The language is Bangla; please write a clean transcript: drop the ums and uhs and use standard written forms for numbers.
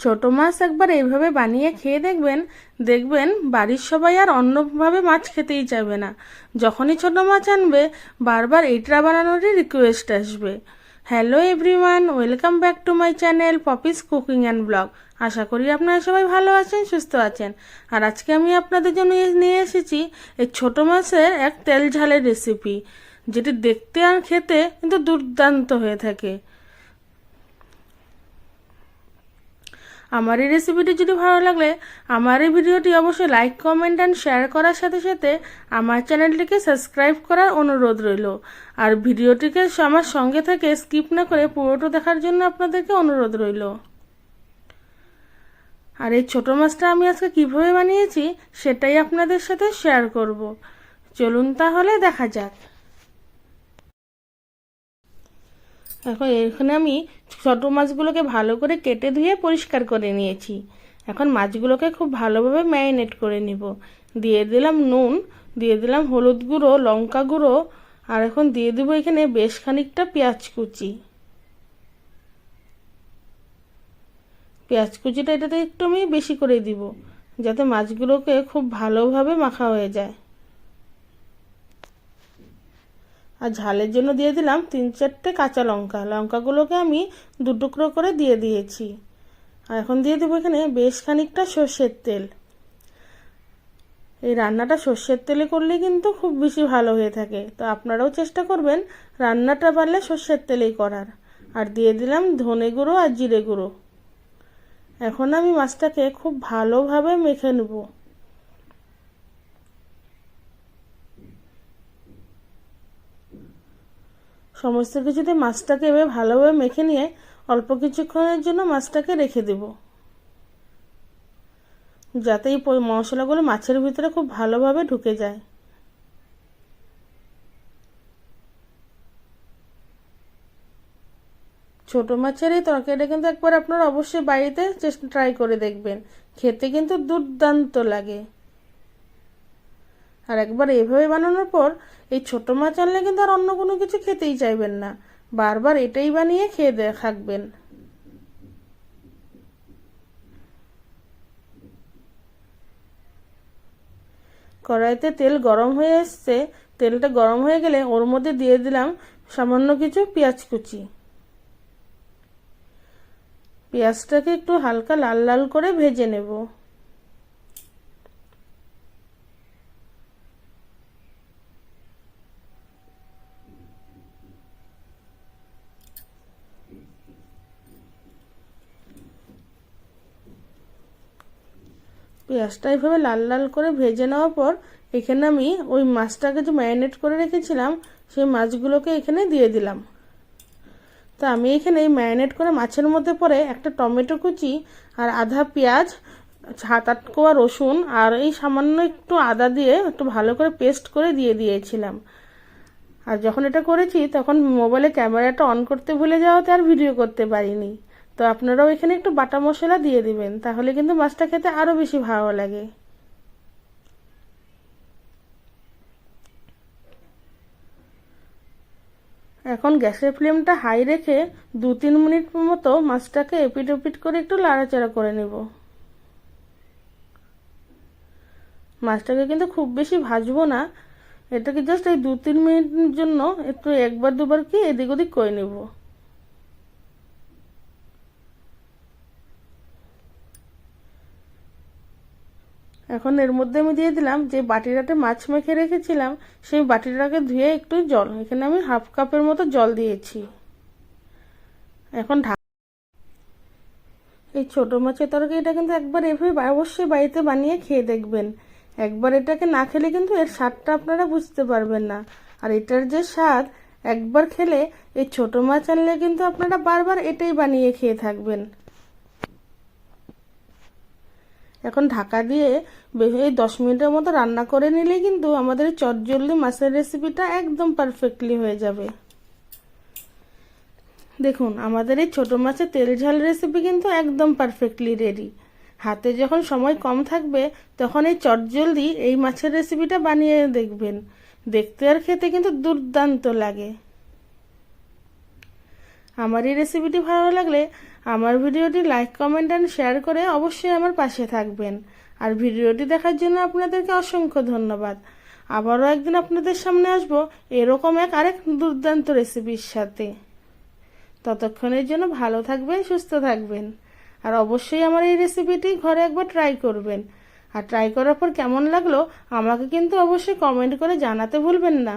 ছোট মাছ একবার এইভাবে বানিয়ে খেয়ে দেখবেন, দেখবেন বাড়ির সবাই আর অন্যভাবে মাছ খেতেই চাইবে না। যখনই ছোট মাছ আনবে বারবার এইটা বানানোরই রিকোয়েস্ট আসবে। Hello everyone, welcome back to my channel Popy's cooking and blog. আশা করি আপনারা সবাই ভালো আছেন, সুস্থ আছেন। আর আজকে আমি আপনাদের জন্য নিয়ে এসেছি এই ছোট মাছের এক তেল ঝালের রেসিপি, যেটি দেখতে আর খেতে কিন্তু দুর্দান্ত হয়ে থাকে। আমার এই রেসিপিটি যদি ভালো লাগলে আমার এই ভিডিওটি অবশ্যই লাইক, কমেন্ট অ্যান্ড শেয়ার করার সাথে সাথে আমার চ্যানেলটিকে সাবস্ক্রাইব করার অনুরোধ রইল। আর ভিডিওটিকে আমার সঙ্গে থেকে স্কিপ না করে পুরোটা দেখার জন্য আপনাদেরকে অনুরোধ রইল। আর এই ছোটো মাছটা আমি আজকে কীভাবে বানিয়েছি সেটাই আপনাদের সাথে শেয়ার করব। চলুন তাহলে দেখা যাক। এখন এখানে আমি ছোটো মাছগুলোকে ভালো করে কেটে ধুয়ে পরিষ্কার করে নিয়েছি। এখন মাছগুলোকে খুব ভালোভাবে ম্যারিনেট করে নিব। দিয়ে দিলাম নুন, দিয়ে দিলাম হলুদ গুঁড়ো, লঙ্কা গুঁড়ো, আর এখন দিয়ে দেবো এখানে বেশ খানিকটা পেঁয়াজ কুচি। পেঁয়াজ কুচিটা এটাতে একটু আমি বেশি করে দিব, যাতে মাছগুলোকে খুব ভালোভাবে মাখা হয়ে যায়। আর ঝালের জন্য দিয়ে দিলাম 3-4টে কাঁচা লঙ্কা। লঙ্কাগুলোকে আমি 2 টুকরো করে দিয়ে দিয়েছি। আর এখন দিয়ে দেবো এখানে বেশ খানিকটা সর্ষের তেল। এই রান্নাটা সর্ষের তেলে করলে কিন্তু খুব বেশি ভালো হয়ে থাকে, তো আপনারাও চেষ্টা করবেন রান্নাটা পারলে সর্ষের তেলেই করার। আর দিয়ে দিলাম ধনে গুঁড়ো আর জিরে গুঁড়ো। এখন আমি মাছটাকে খুব ভালোভাবে মেখে নেব। সমস্ত কিছুতে মাছটাকে এভাবে ভালোভাবে মেখে নিয়ে অল্প কিছুক্ষণের জন্য মাছটাকে রেখে দেব, যাতে এই মশলাগুলো মাছের ভিতরে খুব ভালোভাবে ঢুকে যায়। ছোট মাছের এই তরকারিটা কিন্তু একবার আপনারা অবশ্যই বাড়িতে ট্রাই করে দেখবেন, খেতে কিন্তু দুর্দান্ত লাগে। আর একবার এভাবে বানানোর পর এই ছোট মাছ আনলে কিন্তু আর অন্য কোনো কিছু খেতেই চাইবেন না, বারবার এটাই বানিয়ে খেয়ে থাকবেন। কড়াইতে তেল গরম হয়ে এসছে। তেলটা গরম হয়ে গেলে ওর মধ্যে দিয়ে দিলাম সামান্য কিছু পেঁয়াজ কুচি। পেঁয়াজটাকে একটু হালকা লাল লাল করে ভেজে নেব। পেঁয়াজটা এইভাবে লাল লাল করে ভেজে নেওয়ার পর এখানে আমি ওই মাছটাকে যে ম্যারিনেট করে রেখেছিলাম সেই মাছগুলোকে এখানে দিয়ে দিলাম। তো আমি এখানে এই ম্যারিনেট করে মাছের মধ্যে পরে একটা টমেটো কুচি আর আধা পেঁয়াজ, 7-8 কোয়া রসুন আর এই সামান্য একটু আদা দিয়ে একটু ভালো করে পেস্ট করে দিয়ে দিয়েছিলাম। আর যখন এটা করেছি তখন মোবাইলে ক্যামেরাটা অন করতে ভুলে যাওয়াতে আর ভিডিও করতে পারিনি। তো আপনারাও এখানে একটু বাটা মশলা দিয়ে দিবেন, তাহলে কিন্তু মাছটা খেতে আরও বেশি ভালো লাগে। এখন গ্যাসের ফ্লেমটা হাই রেখে 2-3 মিনিট মতো মাছটাকে এপিট ওপিট করে একটু নাড়াচাড়া করে নেব। মাছটাকে কিন্তু খুব বেশি ভাজবো না, এটাকে জাস্ট এই 2-3 মিনিটের জন্য একটু একবার দুবার কি এদিক ওদিক করে নেব। এখন এর মধ্যে আমি দিয়ে দিলাম যে বাটিটাতে মাছ মেখে রেখেছিলাম, সেই বাটিটাকে ধুয়ে একটু জল, এখানে আমি 1/2 কাপের মতো জল দিয়েছি। এখন এই ছোট মাছের তরকারিটা কিন্তু একবার এভাবে অবশ্যই বাড়িতে বানিয়ে খেয়ে দেখবেন। একবার এটাকে না খেলে কিন্তু এর স্বাদটা আপনারা বুঝতে পারবেন না। আর এটার যে স্বাদ, একবার খেলে এই ছোট মাছ আনলে কিন্তু আপনারা বারবার এটাই বানিয়ে খেয়ে থাকবেন। এখন ঢাকা দিয়ে এই 10 মিনিটের মতো রান্না করে নিলেই কিন্তু আমাদের চটজলদি মাছের রেসিপিটা একদম পারফেক্টলি হয়ে যাবে। দেখুন আমাদের এই ছোট মাছের তেল ঝাল রেসিপি কিন্তু একদম পারফেক্টলি রেডি। হাতে যখন সময় কম থাকবে তখন এই চটজলদি এই মাছের রেসিপিটা বানিয়ে দেখবেন, দেখতে আর খেতে কিন্তু দুর্দান্ত লাগে। আমার এই রেসিপিটি ভালো লাগলে আমার ভিডিওটি লাইক কমেন্ট অ্যান্ড শেয়ার করে অবশ্যই আমার পাশে থাকবেন। আর ভিডিওটি দেখার জন্য আপনাদেরকে অসংখ্য ধন্যবাদ। আবারও একদিন আপনাদের সামনে আসবো এরকম আরেক দুর্দান্ত রেসিপির সাথে। ততক্ষণের জন্য ভালো থাকবেন, সুস্থ থাকবেন। আর অবশ্যই আমার এই রেসিপিটি ঘরে একবার ট্রাই করবেন। আর ট্রাই করার পর কেমন লাগলো আমাকে কিন্তু অবশ্যই কমেন্ট করে জানাতে ভুলবেন না।